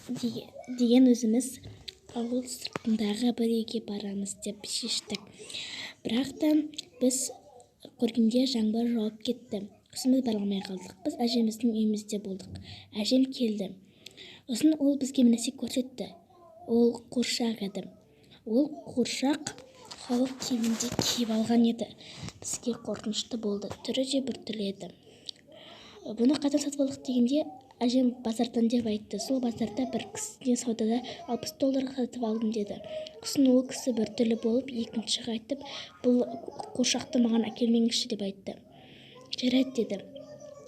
деген өзіміз ауыл сыртындағы бір үйге барамыз деп шештік. Бірақ та біз көргенде жаңбыр жауып кетті. Сосын біз бара алмай қалдық. Біз әжеміздің үйімізде болдық. Әжем келді. Сосын ол бізге нәрсе көрсетті. Ол қуыршақ еді. Ол қуыршақ халық киімінде киіп алған еді. Бізге қорқынышты болды. Түрі де біртүрлі еді. Бұны қайдан сатып алдық дегенде, әжем базардан деп айтты. Сол базарда бір кісіден саудада $60 сатып алдым деді. Сосын ол кісі біртүрлі болып, екіншіге айтып, бұл қуыршақты маған әкелмеңізші деп айтты. Жарайды деді.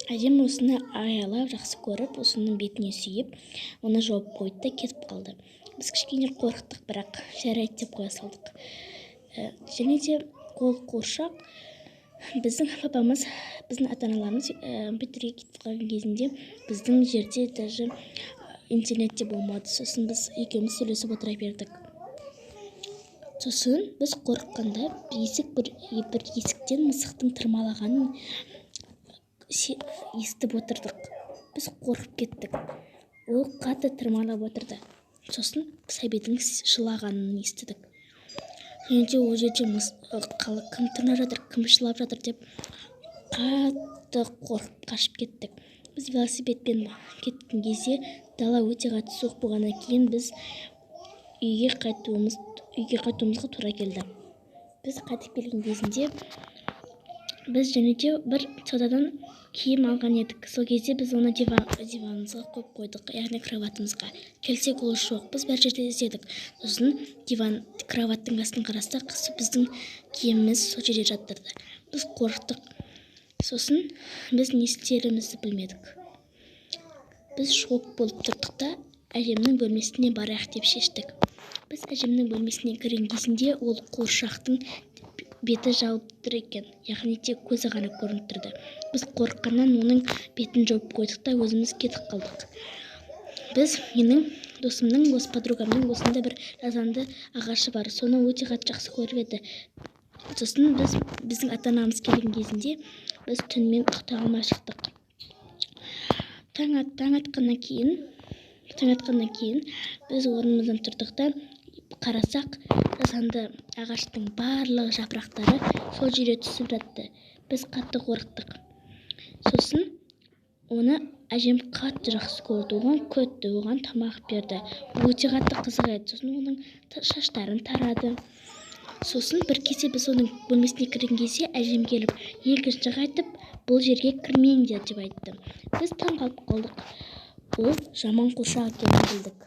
Әжем осыны аялап, жақсы көріп, осының бетіне сүйіп, оны жауып қойды да кетіп қалды. Біз кішкене қорықтық, бірақ жарайды деп қоя салдық. Және де ол қуыршақ біздің папамыз, біздің ата-аналарымыз бітіре кетіп қалған кезінде біздің жерде даже интернетте болмады. Сосын біз екеуміз сөйлесіп отыра бердік. Сосын біз қорыққанда бір есіктен мысықтың тырмалағанын естіп отырдық. Біз қорқып кеттік. Ол қатты тырмалап отырды. Сосын сәбидің жылағанын естідік. Және де ол жерде кім тырнап жатыр, кім жылап жатыр деп қатты қорқып қашып кеттік. Біз велосипедпен кеткен кезде дала өте қатты суық болғаннан кейін біз үйге қайтуымызға тура келді. Біз қайтып келген кезінде біз және де бір саудадан киім алған едік. Сол кезде біз оны диванымызға қойып қойдық, яғни кроватымызға. Келсек ол жоқ. Біз бір жерде іздедік. Сосын кроваттың астын қарастық, біздің киіміміз сол жерде жатырды. Біз қорықтық. Сосын біз не істерімізді білмедік. Біз шок болып тұрдық та әжемнің бөлмесіне барайық деп шештік. Біз әжемнің бөлмесіне кірген кезінде ол қуыршақтың беті жауып тұр екен, яғни тек көзі ғана көрініп тұрды. Біз қорыққаннан оның бетін жауып қойдық та өзіміз кетіп қалдық. Менің досымның, подругамның осында бір жазанды ағашы бар. Соны өте қатты жақсы көріп еді. Сосын біздің ата-анамыз келген кезінде біз түнімен ұйықтай алмай шықтық. Таң атқаннан кейін біз орнымыздан тұрдық та қарасақ, жасанды ағаштың барлық жапырақтары сол жерге түсіп жатты. Біз қатты қорықтық. Сосын оны әжем қатты жақсы көрді. Оған күтті, оған тамақ берді. Өте қатты қызық еді. Сосын оның шаштарын тарады. Сосын бір кезде біз оның бөлмесіне кірген кезде әжем келіп, екіншіге айтып, бұл жерге кірмеңдер деп айтты. Біз таң қалып қалдық. Ол жаман қуыршақ екенін білдік.